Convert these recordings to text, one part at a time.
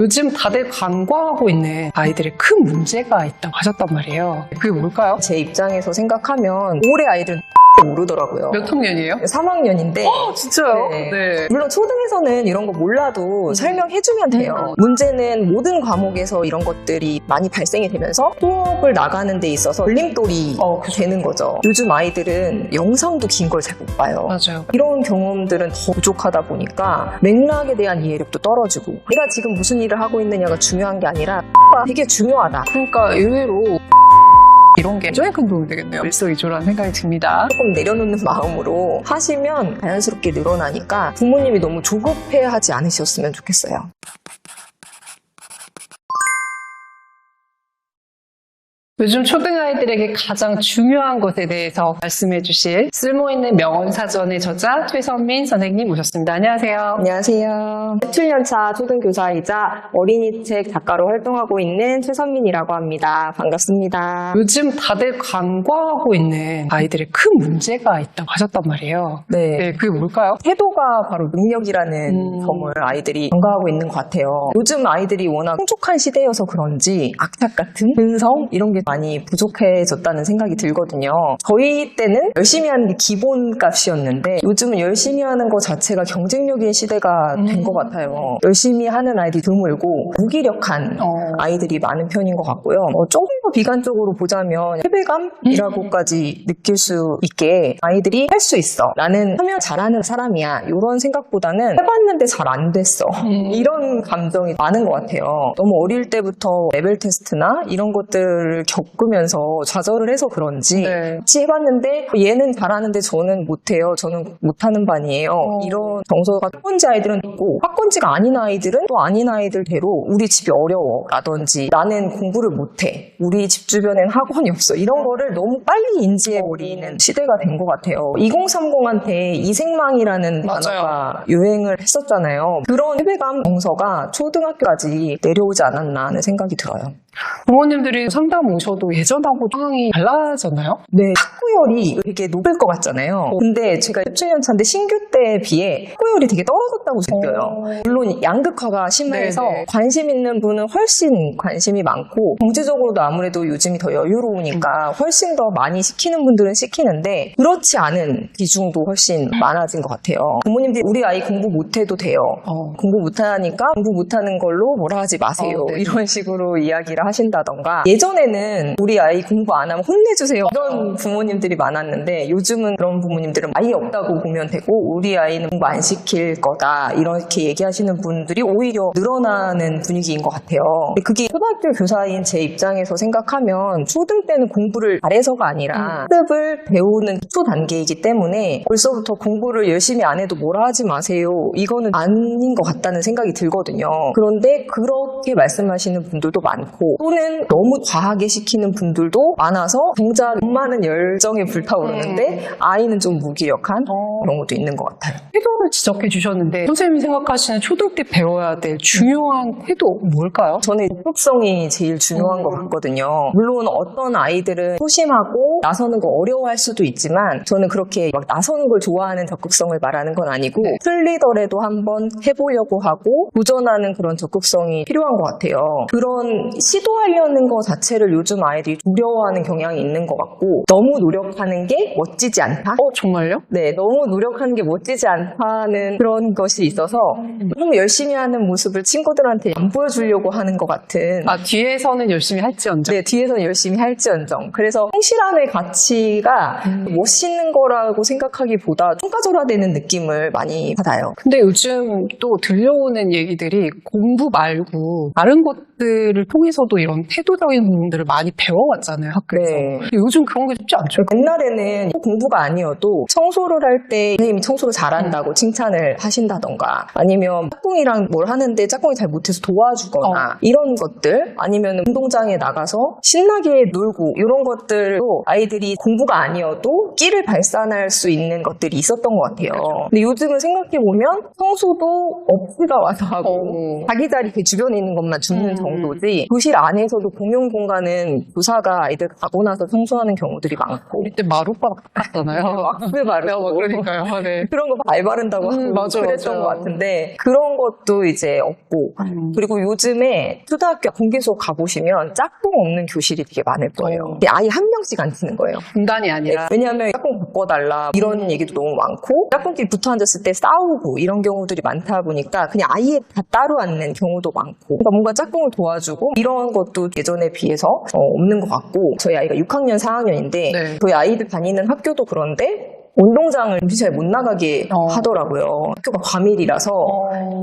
요즘 다들 간과하고 있는 아이들의 큰 문제가 있다고 하셨단 말이에요. 그게 뭘까요? 제 입장에서 생각하면 올해 아이들은 모르더라고요. 몇 학년이에요? 3학년인데 진짜요? 네. 네. 물론 초등에서는 이런 거 몰라도 설명해주면 돼요. 문제는 모든 과목에서 이런 것들이 많이 발생이 되면서 수업을 나가는 데 있어서 걸림돌이 되는 거죠. 요즘 아이들은 영상도 긴 걸 잘 못 봐요. 맞아요. 이런 경험들은 더 부족하다 보니까 맥락에 대한 이해력도 떨어지고 내가 지금 무슨 일을 하고 있느냐가 중요한 게 아니라 되게 중요하다. 그러니까 의외로 이런 게 굉장히 큰 도움이 되겠네요. 일석이조라는 생각이 듭니다. 조금 내려놓는 마음으로 하시면 자연스럽게 늘어나니까 부모님이 너무 조급해하지 않으셨으면 좋겠어요. 요즘 초등아이들에게 가장 중요한 것에 대해서 말씀해 주실 쓸모있는 명언사전의 저자 최선민 선생님 모셨습니다. 안녕하세요. 안녕하세요. 17년차 초등교사이자 어린이책 작가로 활동하고 있는 최선민이라고 합니다. 반갑습니다. 요즘 다들 간과하고 있는 아이들의 큰 문제가 있다고 하셨단 말이에요. 네. 그게 뭘까요? 태도가 바로 능력이라는 점을 아이들이 간과하고 있는 것 같아요. 요즘 아이들이 워낙 풍족한 시대여서 그런지 악착 같은 근성 이런 게 많이 부족해졌다는 생각이 들거든요. 저희 때는 열심히 하는 게 기본값이었는데 요즘은 열심히 하는 것 자체가 경쟁력인 시대가 된 것 같아요. 열심히 하는 아이들이 드물고 무기력한 아이들이 많은 편인 것 같고요. 조금 더 비관적으로 보자면 패배감이라고까지 느낄 수 있게 아이들이 할 수 있어 나는 하면 잘하는 사람이야 이런 생각보다는 해봤는데 잘 안 됐어 이런 감정이 많은 것 같아요. 너무 어릴 때부터 레벨 테스트나 이런 것들을 겪으면서 좌절을 해서 그런지 같이 해봤는데 얘는 잘하는데 저는 못해요. 저는 못하는 반이에요. 이런 정서가 학번지 아이들은 있고 학번지가 아닌 아이들은 또 아닌 아이들대로 우리 집이 어려워 라든지 나는 공부를 못해. 우리 집 주변엔 학원이 없어. 이런 거를 너무 빨리 인지해버리는 시대가 된 것 같아요. 2030한테 이생망이라는 단어가 유행을 했었잖아요. 그런 패배감 정서가 초등학교까지 내려오지 않았나 하는 생각이 들어요. 부모님들이 상담 오셔도 예전하고 상황이 달라졌나요? 네, 학구열이 되게 높을 것 같잖아요. 근데 제가 17년 차인데 신규 때에 비해 학구열이 되게 떨어졌다고 느껴요. 물론 양극화가 심해서 관심 있는 분은 훨씬 관심이 많고 경제적으로도 아무래도 요즘이 더 여유로우니까 훨씬 더 많이 시키는 분들은 시키는데 그렇지 않은 비중도 훨씬 많아진 것 같아요. 부모님들이 우리 아이 공부 못해도 돼요. 공부 못하니까 공부 못하는 걸로 뭐라 하지 마세요. 이런 식으로 이야기를 하신다던가 예전에는 우리 아이 공부 안 하면 혼내주세요 이런 부모님들이 많았는데 요즘은 그런 부모님들은 아예 없다고 보면 되고 우리 아이는 공부 안 시킬 거다 이렇게 얘기하시는 분들이 오히려 늘어나는 분위기인 것 같아요. 그게 초등학교 교사인 제 입장에서 생각하면 초등 때는 공부를 잘해서가 아니라 학습을 배우는 기초 단계이기 때문에 벌써부터 공부를 열심히 안 해도 뭐라 하지 마세요 이거는 아닌 것 같다는 생각이 들거든요. 그런데 그렇게 말씀하시는 분들도 많고 또는 너무 과하게 시키는 분들도 많아서 정작 엄마는 열정에 불타오르는데 아이는 좀 무기력한 그런 것도 있는 것 같아요. 태도를 지적해 주셨는데 선생님이 생각하시는 초등 때 배워야 될 중요한 태도 뭘까요? 저는 적극성이 제일 중요한 것 같거든요. 물론 어떤 아이들은 소심하고 나서는 거 어려워할 수도 있지만 저는 그렇게 막 나서는 걸 좋아하는 적극성을 말하는 건 아니고 틀리더라도 한번 해보려고 하고 도전하는 그런 적극성이 필요한 것 같아요. 그런 시도하려는 것 자체를 요즘 아이들이 두려워하는 경향이 있는 것 같고 너무 노력하는 게 멋지지 않다? 정말요? 네, 너무 노력하는 게 멋지지 않다는 그런 것이 있어서 너무 열심히 하는 모습을 친구들한테 안 보여주려고 하는 것 같은 뒤에서는 열심히 할지언정. 네, 뒤에서는 열심히 할지언정. 그래서 성실함의 가치가 멋있는 거라고 생각하기보다 평가절하되는 느낌을 많이 받아요. 근데 요즘 또 들려오는 얘기들이 공부 말고 다른 것들을 통해서도 이런 태도적인 부분들을 많이 배워왔잖아요, 학교에서. 근데 요즘 그런 게 쉽지 않죠. 옛날에는 공부가 아니어도 청소를 할 때 선생님이 청소를 잘한다고 칭찬을 하신다던가 아니면 짝꿍이랑 뭘 하는데 짝꿍이 잘 못해서 도와주거나 이런 것들 아니면 운동장에 나가서 신나게 놀고 이런 것들도 아이들이 공부가 아니어도 끼를 발산할 수 있는 것들이 있었던 것 같아요. 근데 요즘은 생각해보면 청소도 없이가 와서 하고 자기 자리 그 주변에 있는 것만 줍는 정도지 교실 안에서도 공용 공간은 교사가 아이들 가고 나서 청소하는 경우들이 많고 우리 때 마루바닥 같잖아요. 왁스 바르고 그러니까요. 네. 그런 거 발 바른다고 하고 맞아요, 그랬던 맞아요. 것 같은데 그런 것도 이제 없고 그리고 요즘에 초등학교 공개 수업 가보시면 짝꿍 없는 교실이 되게 많을 거예요. 아예 한 명씩 앉히는 거예요. 분단이 아니라 왜냐하면 짝꿍 바꿔달라 이런 얘기도 너무 많고 짝꿍끼리 붙어 앉았을 때 싸우고 이런 경우들이 많다 보니까 그냥 아예 다 따로 앉는 경우도 많고 그러니까 뭔가 짝꿍을 도와주고 이런 것도 예전에 비해서 없는 것 같고 저희 아이가 6학년 4학년인데 네. 저희 아이들 다니는 학교도 그런데 운동장을 점심시간에 못 나가게 하더라고요. 학교가 과밀이라서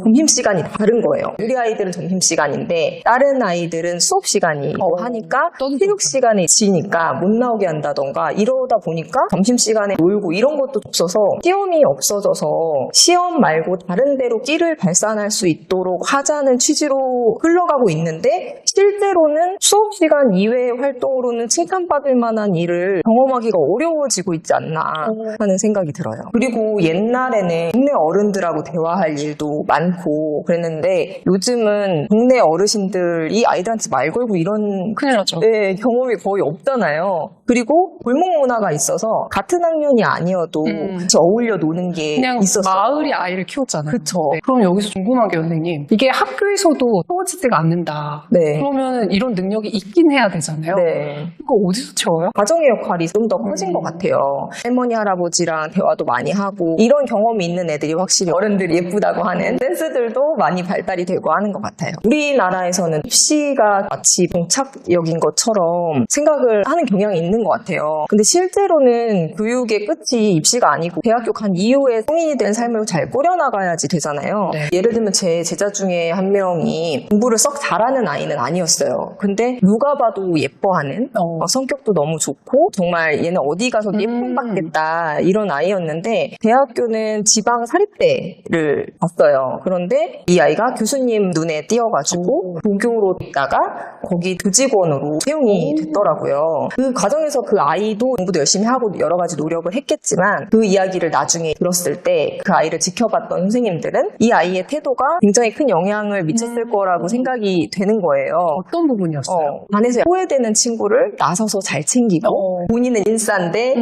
점심시간이 다른 거예요. 우리 아이들은 점심시간인데 다른 아이들은 수업시간이 하니까 체육시간에 지니까 못 나오게 한다던가 이러다 보니까 점심시간에 놀고 이런 것도 없어서 시험이 없어져서 시험 말고 다른 데로 끼를 발산할 수 있도록 하자는 취지로 흘러가고 있는데 실제로는 수업시간 이외의 활동으로는 칭찬받을 만한 일을 경험하기가 어려워지고 있지 않나 하는 생각이 들어요. 그리고 옛날에는 동네 어른들하고 대화할 일도 많고 그랬는데 요즘은 동네 어르신들이 아이들한테 말 걸고 이런 큰일 나죠. 네, 경험이 거의 없잖아요. 그리고 골목 문화가 있어서 같은 학년이 아니어도 같이 어울려 노는 게 그냥 있었어요. 마을이 아이를 키웠잖아요. 그쵸. 네. 그럼 여기서 궁금한 게 선생님 이게 학교에서도 채워지지가 않는다. 네. 그러면 이런 능력이 있긴 해야 되잖아요. 네. 이거 어디서 채워요? 가정의 역할이 좀 더 커진 것 같아요. 할머니, 할아버지랑 대화도 많이 하고 이런 경험이 있는 애들이 확실히 어른들이 예쁘다고 하는 센스들도 많이 발달이 되고 하는 것 같아요. 우리나라에서는 입시가 마치 봉착역인 것처럼 생각을 하는 경향이 있는 것 같아요. 근데 실제로는 교육의 끝이 입시가 아니고 대학교 간 이후에 성인이 된 삶을 잘 꾸려나가야지 되잖아요. 네. 예를 들면 제 제자 중에 한 명이 공부를 썩 잘하는 아이는 아니었어요. 근데 누가 봐도 예뻐하는 성격도 너무 좋고 정말 얘는 어디 가서 예쁨 받겠다 이런 아이였는데 대학교는 지방 사립대를 갔어요. 그런데 이 아이가 교수님 눈에 띄어가지고 도교로 있다가 거기 교직원으로 채용이 됐더라고요. 그 과정에서 그 아이도 공부도 열심히 하고 여러 가지 노력을 했겠지만 그 이야기를 나중에 들었을 때 그 아이를 지켜봤던 선생님들은 이 아이의 태도가 굉장히 큰 영향을 미쳤을 거라고 생각이 되는 거예요. 어떤 부분이었어요? 반에서 소외되는 친구를 나서서 잘 챙기고 본인은 인싸인데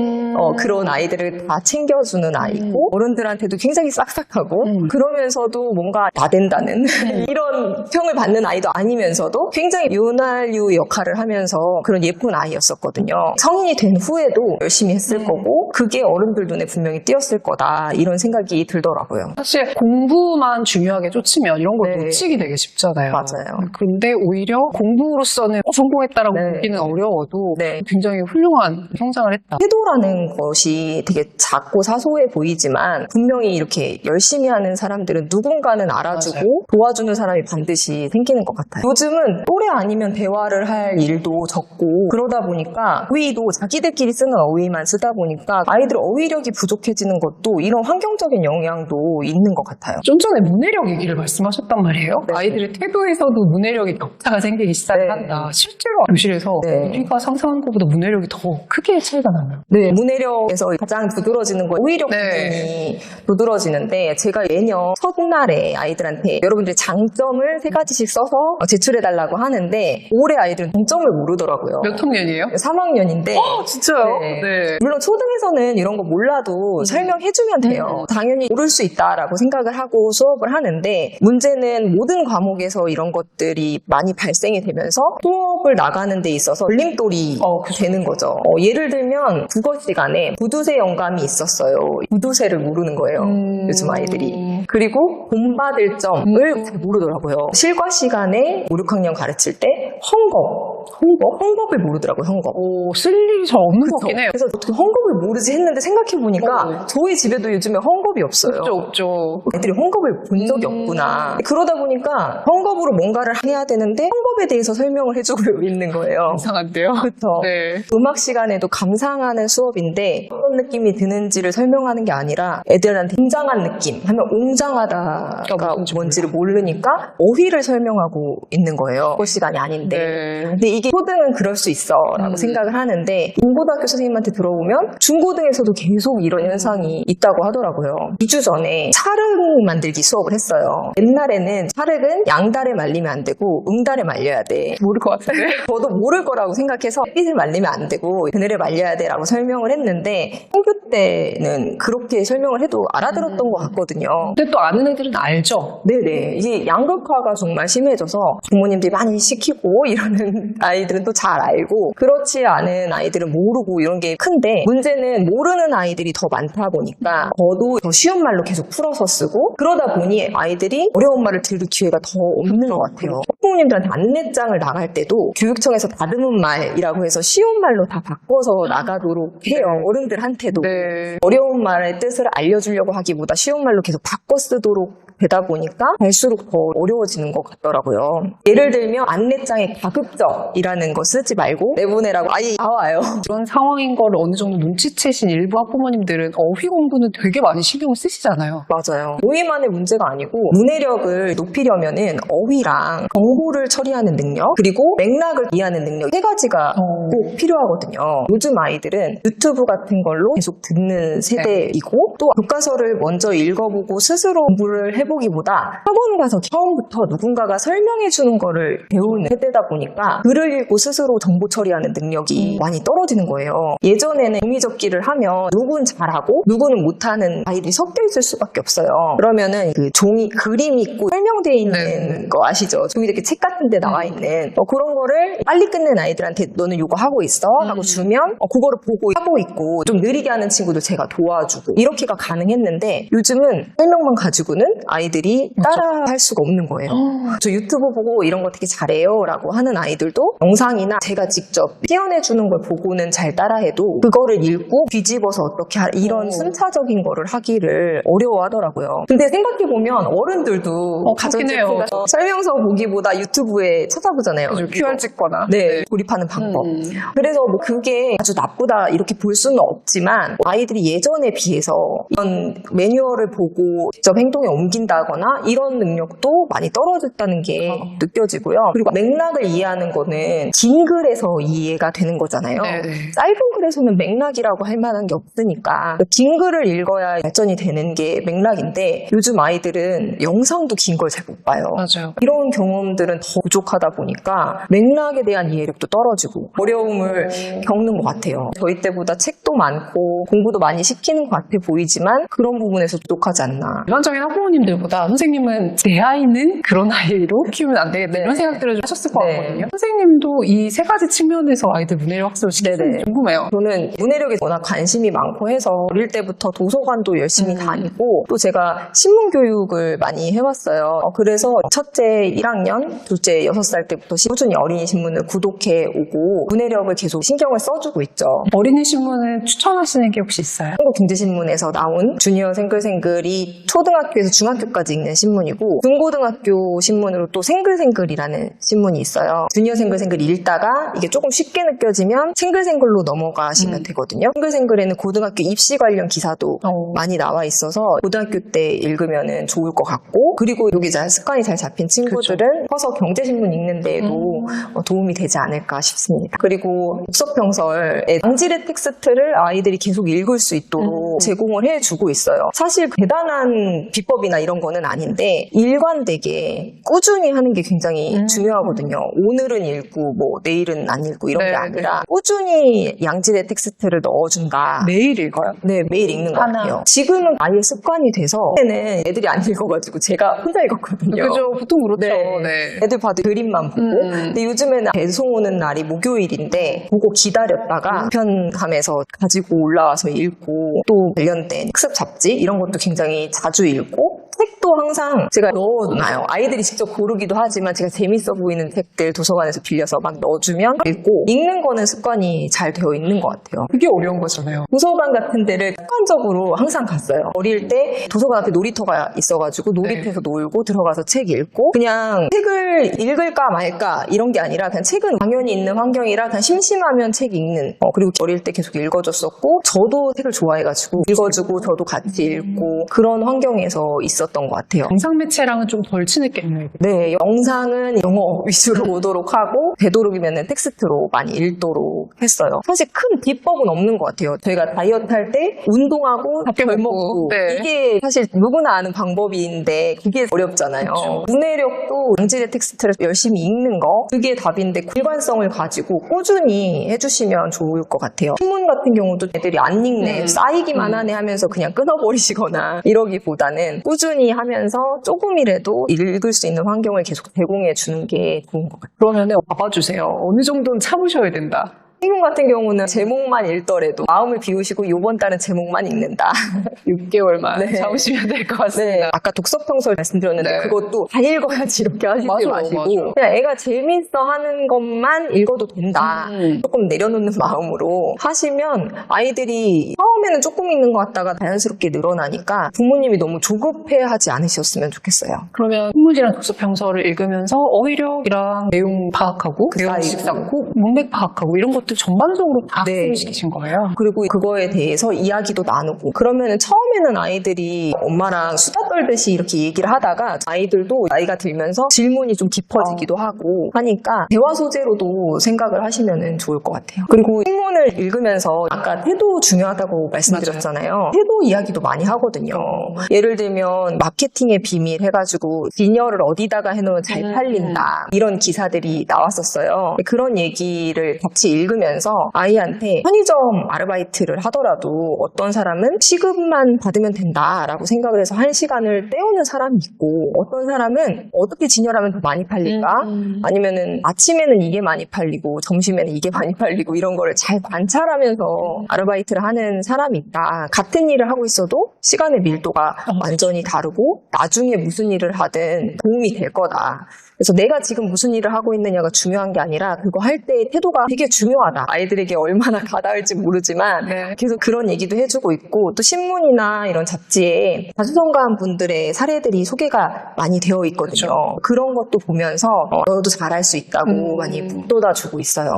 그런 아이들을 다 챙겨주는 아이고 어른들한테도 굉장히 싹싹하고 그러면서도 뭔가 나댄다는 이런 평을 받는 아이도 아니면서도 굉장히 윤활유 역할을 하면서 그런 예쁜 아이였었거든요. 성인이 된 후에도 열심히 했을 거고 그게 어른들 눈에 분명히 띄었을 거다 이런 생각이 들더라고요. 사실 공부만 중요하게 쫓으면 이런 걸 네. 놓치기 되게 쉽잖아요. 맞아요. 그런데 오히려 공부로서는 성공했다라고 네. 보기는 어려워도 네. 굉장히 훌륭한 성장을 했다. 태도라는 것이 되게 작고 사소해 보이지만 분명히 이렇게 열심히 하는 사람들은 누군가는 알아주고 맞아요. 도와주는 사람이 반드시 생기는 것 같아요. 요즘은 또래 아니면 대화를 할 일도 적고 그러다 보니까 어휘도 자기들끼리 쓰는 어휘만 쓰다 보니까 아이들 어휘력이 부족해지는 것도 이런 환경적인 영향도 있는 것 같아요. 좀 전에 문해력 얘기를 말씀하셨단 말이에요. 네. 아이들의 태도에서도 문해력이 격차가 생기기 시작한다. 실제로 교실에서 네. 우리가 상상한 것보다 문해력이 더 크게 차이가 나요. 네, 문해력에서 가장 두드러지는 건 어휘력 네. 부분이 두드러지는데 제가 매년 첫날에 아이들한테 여러분들의 장점을 3가지씩 써서 제출해달라고 하는데 올해 아이들은 장점을 모르더라고요. 몇 학년이에요? 3학년인데 진짜요? 네. 네. 물론 초등에서는 이런 거 몰라도 설명해주면 돼요. 당연히 모를 수 있다라고 생각을 하고 수업을 하는데 문제는 모든 과목에서 이런 것들이 많이 발생이 되면서 수업을 나가는 데 있어서 걸림돌이 되는 거죠. 예를 들면 국어 시간에 부두세 영감이 있었어요. 부두세를 모르는 거예요. 요즘 아이들이. 그리고 본받을 점을 잘 모르더라고요. 실과 시간에 5, 6학년 가르칠 때 헝겊을 모르더라고요. 헝겊. 쓸 일이 잘 없는 것 같긴 해요. 그래서 어떻게 헝겊을 모르지 했는데 생각해보니까 저희 집에도 요즘에 헝겊이 없어요. 없죠. 애들이 헝겊을 본 적이 없구나. 그러다 보니까 헝겊으로 뭔가를 해야 되는데 헝겊에 대해서 설명을 해주고 있는 거예요. 이상한데요? 그렇죠. 네. 음악 시간에도 감상하는 수업인데 어떤 느낌이 드는지를 설명하는 게 아니라 애들한테 웅장한 느낌 하면 웅장하다가 뭔지 뭔지를 모르니까 어휘를 설명하고 있는 거예요. 그 시간이 아닌데. 네. 근데 이게 초등은 그럴 수 있어 라고 생각을 하는데 중고등학교 선생님한테 들어보면 중고등에서도 계속 이런 현상이 있다고 하더라고요. 2주 전에 찰흙 만들기 수업을 했어요. 옛날에는 찰흙은 양달에 말리면 안 되고 응달에 말려야 돼. 모를 것 같은데. 저도 모를 거라고 생각해서 햇빛을 말리면 안 되고 그늘에 말려야 돼 라고 설명을 했는데 학교 때는 그렇게 설명을 해도 알아들었던 것 같거든요. 근데 또 아는 애들은 알죠. 네네. 이게 양극화가 정말 심해져서 부모님들이 많이 시키고 이러는 아이들은 또 잘 알고 그렇지 않은 아이들은 모르고 이런 게 큰데 문제는 모르는 아이들이 더 많다 보니까 저도 더 쉬운 말로 계속 풀어서 쓰고 그러다 보니 아이들이 어려운 말을 들을 기회가 더 없는 것 같아요. 부모님들한테 안내장을 나갈 때도 교육청에서 다듬은 말이라고 해서 쉬운 말로 다 바꿔서 나가도록 해요. 어른들한테도. 네. 어려운 말의 뜻을 알려주려고 하기보다 쉬운 말로 계속 바꿔 쓰도록 되다 보니까 갈수록 더 어려워지는 것 같더라고요. 예를 들면 안내장에 가급적이라는 거 쓰지 말고 내보내라고 아예 나와요. 그런 상황인 걸 어느 정도 눈치채신 일부 학부모님들은 어휘 공부는 되게 많이 신경을 쓰시잖아요. 맞아요. 어휘만의 문제가 아니고 문해력을 높이려면은 어휘랑 정보를 처리하는 능력 그리고 맥락을 이해하는 능력 세 가지가 꼭 필요하거든요. 요즘 아이들은 유튜브 같은 걸로 계속 듣는 세대이고 또 교과서를 먼저 읽어보고 스스로 공부를 해보기보다 학원 가서 처음부터 누군가가 설명해 주는 거를 배우는 세대다 보니까 글을 읽고 스스로 정보 처리하는 능력이 많이 떨어지는 거예요. 예전에는 종이접기를 하면 누구는 잘하고 누구는 못하는 아이들이 섞여 있을 수밖에 없어요. 그러면은 그 종이 그림 있고 설명되어 있는 거 아시죠? 종이 이렇게 책 같은 데 나와 있는 그런 거를 빨리 끝낸 아이들한테 너는 이거 하고 있어 하고 주면 그거를 보고 하고 있고 좀 느리게 하는 친구도 제가 도와주고 이렇게가 가능했는데 요즘은 설명만 가지고는 아이들이 따라할 수가 없는 거예요. 저 유튜브 보고 이런 거 되게 잘해요 라고 하는 아이들도 영상이나 제가 직접 표현해주는 걸 보고는 잘 따라해도 그거를 읽고 뒤집어서 어떻게 이런 순차적인 거를 하기를 어려워하더라고요. 근데 생각해보면 어른들도 가전제품 같은 설명서 보기보다 유튜브에 찾아보잖아요. 그죠, QR 찍거나. 네, 조립하는 방법. 그래서 뭐 그게 아주 나쁘다 이렇게 볼 수는 없지만 아이들이 예전에 비해서 이런 매뉴얼을 보고 직접 행동에 옮긴다거나 이런 능력도 많이 떨어졌다는 게 느껴지고요. 그리고 맥락을 이해하는 거는 긴 글에서 이해가 되는 거잖아요. 네네. 짧은 글에서는 맥락이라고 할 만한 게 없으니까 긴 글을 읽어야 발전이 되는 게 맥락인데 요즘 아이들은 영상도 긴 걸 잘 못 봐요. 맞아요. 이런 경험들은 더 부족하다 보니까 맥락에 대한 이해력도 떨어지고 어려움을 겪는 것 같아요. 저희 때보다 책도 많고 공부도 많이 시키는 것 같아 보이지만 그런 부분에서 부족하지 않나. 일반적인 학부모님들보다 선생님은 내 아이는 그런 아이로 키우면 안 되겠다 이런 생각들을 좀 하셨을 것 같거든요. 선생님도 이 세 가지 측면에서 아이들 문해력 학습을 시키는지 궁금해요. 저는 문해력에 워낙 관심이 많고 해서 어릴 때부터 도서관도 열심히 다니고 또 제가 신문 교육을 많이 해왔어요. 그래서 첫째 1학년, 둘째 6살 때부터 꾸준히 어린이 신문을 구독해 오고 문해력을 계속 신경을 써주고 있죠. 어린이 신문을 추천하시는 게 혹시 있어요? 한국경제신문에서 나온 주니어 생글생글이 초등학교에서 중학교까지 읽는 신문이고 중고등학교 신문으로 또 생글생글이라는 신문이 있어요. 주니어 생글생글 읽다가 이게 조금 쉽게 느껴지면 생글생글로 넘어가시면 되거든요. 생글생글에는 고등학교 입시 관련 기사도 많이 나와 있어서 고등학교 때 읽으면 좋을 것 같고 그리고 여기 습관이 잘 잡힌 친구들은 커서 경제신문 읽는 데에도 도움이 되지 않을까 싶습니다. 그리고 독서평서에 양질의 텍스트를 아이들이 계속 읽을 수 있도록 제공을 해주고 있어요. 사실 대단한 비법이나 이런 거는 아닌데 일관되게 꾸준히 하는 게 굉장히 중요하거든요. 오늘은 읽고 뭐 내일은 안 읽고 이런 게 아니라 꾸준히 양질의 텍스트를 넣어준다. 매일 읽어요? 네, 매일 읽는 것 같아요. 지금은 아예 습관이 돼서 그때는 애들이 안 읽어가지고 제가 혼자 읽었거든요. 그죠, 보통 그렇죠. 네. 애들 봐도 그림만 보고 근데 요즘에는 배송 오는 날이 목요일인데 보고 기다렸다가 편함에서 가지고 올라와서 읽고 또 관련된 학습 잡지 이런 것도 굉장히 자주 읽고 책도 항상 제가 넣어놔요. 아이들이 직접 고르기도 하지만 제가 재밌어 보이는 책들 도서관에서 빌려서 막 넣어주면 읽고 읽는 거는 습관이 잘 되어 있는 것 같아요. 그게 어려운 거잖아요. 도서관 같은 데를 습관적으로 항상 갔어요. 어릴 때 도서관 앞에 놀이터가 있어가지고 놀이터에서 놀고 들어가서 책 읽고 그냥 책을 읽을까 말까 이런 게 아니라 그냥 책은 당연히 있는 환경이라 그냥 심심하면 책 읽는 그리고 어릴 때 계속 읽어줬었고 저도 책을 좋아해가지고 읽어주고 저도 같이 읽고 그런 환경에서 있었던 있었던 것 같아요. 영상 매체랑은 좀 덜 친했겠네요. 네, 영상은 영어 위주로 보도록 하고 되도록이면 텍스트로 많이 읽도록 했어요. 사실 큰 비법은 없는 것 같아요. 저희가 다이어트 할 때 운동하고 밖에 덜 먹고, 먹고 네. 이게 사실 누구나 아는 방법인데 그게 어렵잖아요. 그렇죠. 문해력도 양질의 텍스트를 열심히 읽는 거 그게 답인데 일관성을 가지고 꾸준히 해주시면 좋을 것 같아요. 신문 같은 경우도 애들이 안 읽네, 쌓이기만 하네 하면서 그냥 끊어버리시거나 이러기보다는 꾸준히 하면서 조금이라도 읽을 수 있는 환경을 계속 제공해 주는 게 좋은 것 같아요. 그러면은 봐봐주세요. 어느 정도는 참으셔야 된다. 신문 같은 경우는 제목만 읽더라도 마음을 비우시고 이번 달은 제목만 읽는다. 6개월만 네. 참으시면 될 것 같습니다. 아까 독서 평설 말씀드렸는데 네. 그것도 다 읽어야지 이렇게 하시지 맞아요, 마시고 맞아요. 그냥 애가 재밌어 하는 것만 읽어도 된다. 조금 내려놓는 마음으로 하시면 아이들이 처음에는 조금 읽는 것 같다가 자연스럽게 늘어나니까 부모님이 너무 조급해하지 않으셨으면 좋겠어요. 그러면 신문이랑 독서 평서를 읽으면서 어휘력이랑 내용 파악하고 내용식 쌓이고. 쌓고 문맥 파악하고 이런 것들 전반적으로 다 네. 학습시키신 거예요. 그리고 그거에 대해서 이야기도 나누고 그러면은 처음에는 아이들이 엄마랑 수다 떨듯이 이렇게 얘기를 하다가 아이들도 나이가 들면서 질문이 좀 깊어지기도 하고 하니까 대화 소재로도 생각을 하시면은 좋을 것 같아요. 그리고 신문을 읽으면서 아까 태도 중요하다고 말씀드렸잖아요. 태도 이야기도 많이 하거든요. 예를 들면 마케팅의 비밀 해가지고 디너를 어디다가 해놓으면 잘 팔린다 이런 기사들이 나왔었어요. 그런 얘기를 같이 읽으면서 아이한테 편의점 아르바이트를 하더라도 어떤 사람은 시급만 받으면 된다라고 생각을 해서 1시간을 때우는 사람이 있고 어떤 사람은 어떻게 진열하면 더 많이 팔릴까? 아니면은 아침에는 이게 많이 팔리고 점심에는 이게 많이 팔리고 이런 거를 잘 관찰하면서 아르바이트를 하는 사람이 있다. 같은 일을 하고 있어도 시간의 밀도가 완전히 다르고 나중에 무슨 일을 하든 도움이 될 거다. 그래서 내가 지금 무슨 일을 하고 있느냐가 중요한 게 아니라 그거 할 때의 태도가 되게 중요하다. 아이들에게 얼마나 가닿을지 모르지만 네. 계속 그런 얘기도 해주고 있고 또 신문이나 이런 잡지에 자수성가한 분들의 사례들이 소개가 많이 되어 있거든요. 그런 것도 보면서 너도 잘할 수 있다고 많이 북돋아주고 있어요.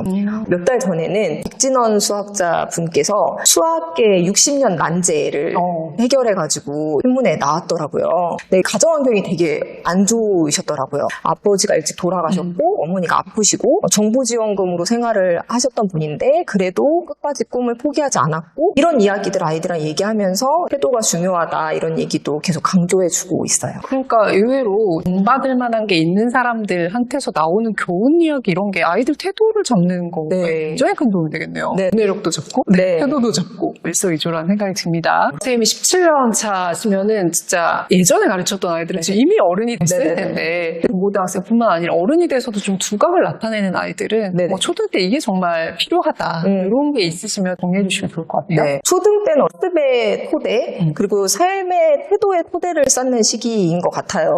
몇 달 전에는 백진원 수학자 분께서 수학계 60년 난제를 해결해가지고 신문에 나왔더라고요. 네, 가정환경이 되게 안 좋으셨더라고요. 아버지가 일찍 돌아가셨고 어머니가 아프시고 정부지원금으로 생활을 하셨던 분인데 그래도 끝까지 꿈을 포기하지 않았고 이런 이야기들 아이들랑 얘기하면서 태도가 중요하다 이런 얘기도 계속 강조해주고 있어요. 그러니까 의외로 받을 만한 게 있는 사람들한테서 나오는 교훈 이야기 이런 게 아이들 태도를 잡는 거에 네. 굉장히 큰 도움이 되겠네요. 네. 문해력도 잡고 네. 태도도 잡고 일석이조라는 생각이 듭니다. 선생님이 17년 차시면은 진짜 예전에 가르쳤던 아이들은 지금 이미 어른이 됐을 네네네. 텐데 고등학생뿐만 아니라 어른이 돼서도 좀 두각을 나타내는 아이들은 네네. 초등 때 이게 정말 필요하다 이런 게 있으시면 정리해 주시면 좋을 것 같아요. 네. 초등 때는 학습의 토대 그리고 삶의 태도의 토대를 쌓는 시기인 것 같아요.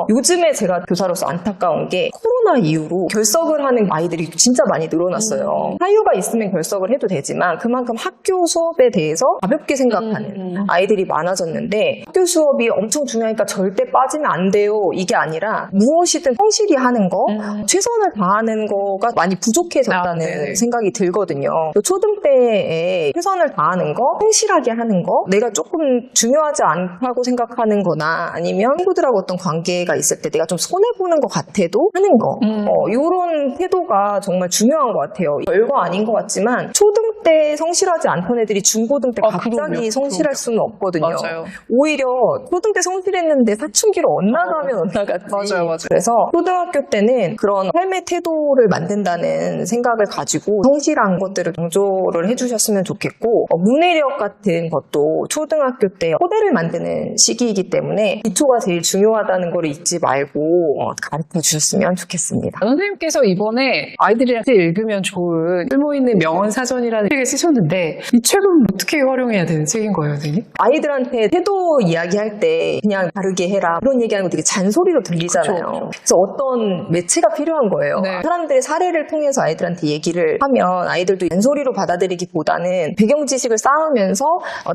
요즘에 제가 교사로서 안타까운 게 코로나 이후로 결석을 하는 아이들이 진짜 많이 늘어났어요. 사유가 있으면 결석을 해도 되지만 그만큼 학교 수업에 대해서 가볍게 생각하는 아이들이 많아졌는데 학교 수업이 엄청 중요하니까 절대 빠지면 안 돼요. 이게 아니라 무엇이든 성실히 하는 거, 최선을 다하는 거가 많이 부족해졌다는 네네. 생각이 들거든요. 초등 때에 최선을 다하는 거, 성실하게 하는 거, 내가 조금 중요하지 않다고 생각하는 거나 아니면 친구들하고 어떤 관계가 있을 때 내가 좀 손해보는 것 같아도 하는 거. 이런 태도가 정말 중요한 것 같아요. 별거 아닌 것 같지만 초등 때 성실하지 않던 애들이 중고등 때 갑자기 그럼요. 성실할 수는 없거든요. 맞아요. 오히려 초등 때 성실했는데 사춘기로 엇나가면 엇나갔지. 맞아요. 그래서 초등학교 때는 그런 삶의 태도를 만든다는 생각을 가지고 성실한 것들을 강조를 해주셨으면 좋겠고 문해력 같은 것도 초등학교 때 토대를 만드는 시기이기 때문에 기초가 제일 중요하다는 걸 잊지 말고 가르쳐 주셨으면 좋겠습니다. 선생님께서 이번에 아이들이랑 읽으면 좋은 쓸모있는 명언 사전이라는 책을 쓰셨는데 이 책은 어떻게 활용해야 되는 책인 거예요, 선생님? 아이들한테 태도 이야기할 때 그냥 바르게 해라 그런 얘기하는 거 되게 잔소리로 들리잖아요. 그쵸. 그래서 어떤 매체가 필요한 거예요. 네. 사람들의 사례를 통해서 아이들한테 얘기를 하면 아이들도 잔소리로 받아들이기보다는 배경 지식을 쌓으면서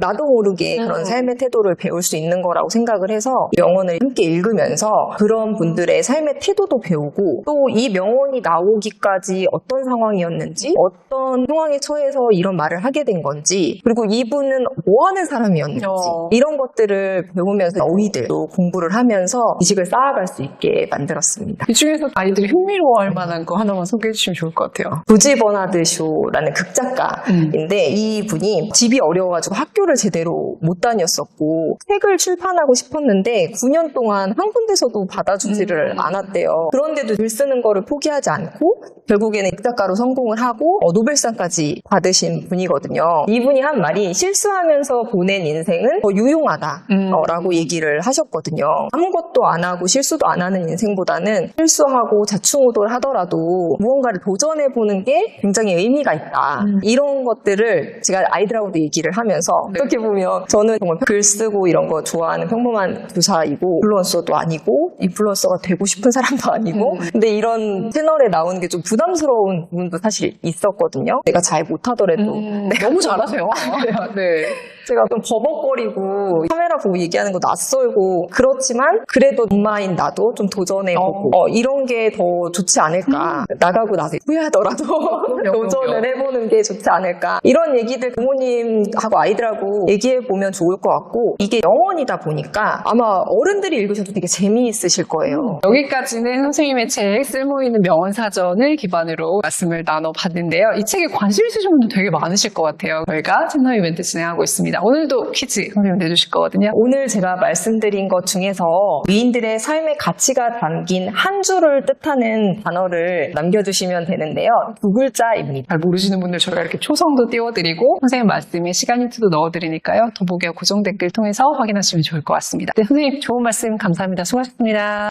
나도 모르게 그런 삶의 태도를 배울 수 있는 거라고 생각을 해서 명언을 함께 읽으면서 그런 분들의 삶의 태도도 배우고 또 이 명언이 나오기까지 어떤 상황이었는지 어떤 상황에 처해서 이런 말을 하게 된 건지, 그리고 이분은 뭐 하는 사람이었는지, 이런 것들을 배우면서 어휘들도 공부를 하면서 지식을 쌓아갈 수 있게 만들었습니다. 이 중에서 아이들이 흥미로워할 만한 거 하나만 소개해 주시면 좋을 것 같아요. 조지 버나드 쇼라는 극작가인데 이분이 집이 어려워가지고 학교를 제대로 못 다녔었고 책을 출판하고 싶었는데 9년 동안 한 군데서도 받아주지를 않았대요. 그런데도 글 쓰는 거를 포기하지 않고 결국에는 극작가로 성공을 하고 노벨상까지 받으신 분이거든요. 이분이 한 말이 실수하면서 보낸 인생은 더 유용하다라고 얘기를 하셨거든요. 아무것도 안 하고 실수도 안 하는 인생보다는 실수하고 자충우돌 하더라도 무언가를 도전해보는 게 굉장히 의미가 있다. 이런 것들을 제가 아이들하고도 얘기를 하면서 어떻게 보면 저는 정말 글 쓰고 이런 거 좋아하는 평범한 교사이고 인플루언서도 아니고 인플루언서가 되고 싶은 사람도 아니고 근데 이런 채널에 나오는 게 좀 부담스러운 부분도 사실 있었거든요. 내가 잘 못하더라도 너무 잘하세요. 네. 제가 좀 버벅거리고 카메라 보고 얘기하는 거 낯설고 그렇지만 그래도 엄마인 나도 좀 도전해보고 이런 게 더 좋지 않을까. 나가고 나서 후회하더라도 도전을 해보는 게 좋지 않을까. 이런 얘기들 부모님하고 아이들하고 얘기해보면 좋을 것 같고 이게 영원이다 보니까 아마 어른들이 읽으셔도 되게 재미있으실 거예요. 여기까지는 선생님의 책 쓸모있는 명언사전을 기반으로 말씀을 나눠봤는데요. 이 책에 관심 있으신 분들 되게 많으실 것 같아요. 저희가 채널 이벤트 진행하고 있습니다. 오늘도 퀴즈 선생님 내주실 거거든요. 오늘 제가 말씀드린 것 중에서 위인들의 삶의 가치가 담긴 한 줄을 뜻하는 단어를 남겨주시면 되는데요. 두 글자입니다. 잘 모르시는 분들 저희가 이렇게 초성도 띄워드리고 선생님 말씀에 시간 힌트도 넣어드리니까요. 더보기와 고정 댓글 통해서 확인하시면 좋을 것 같습니다. 네, 선생님 좋은 말씀 감사합니다. 수고하셨습니다.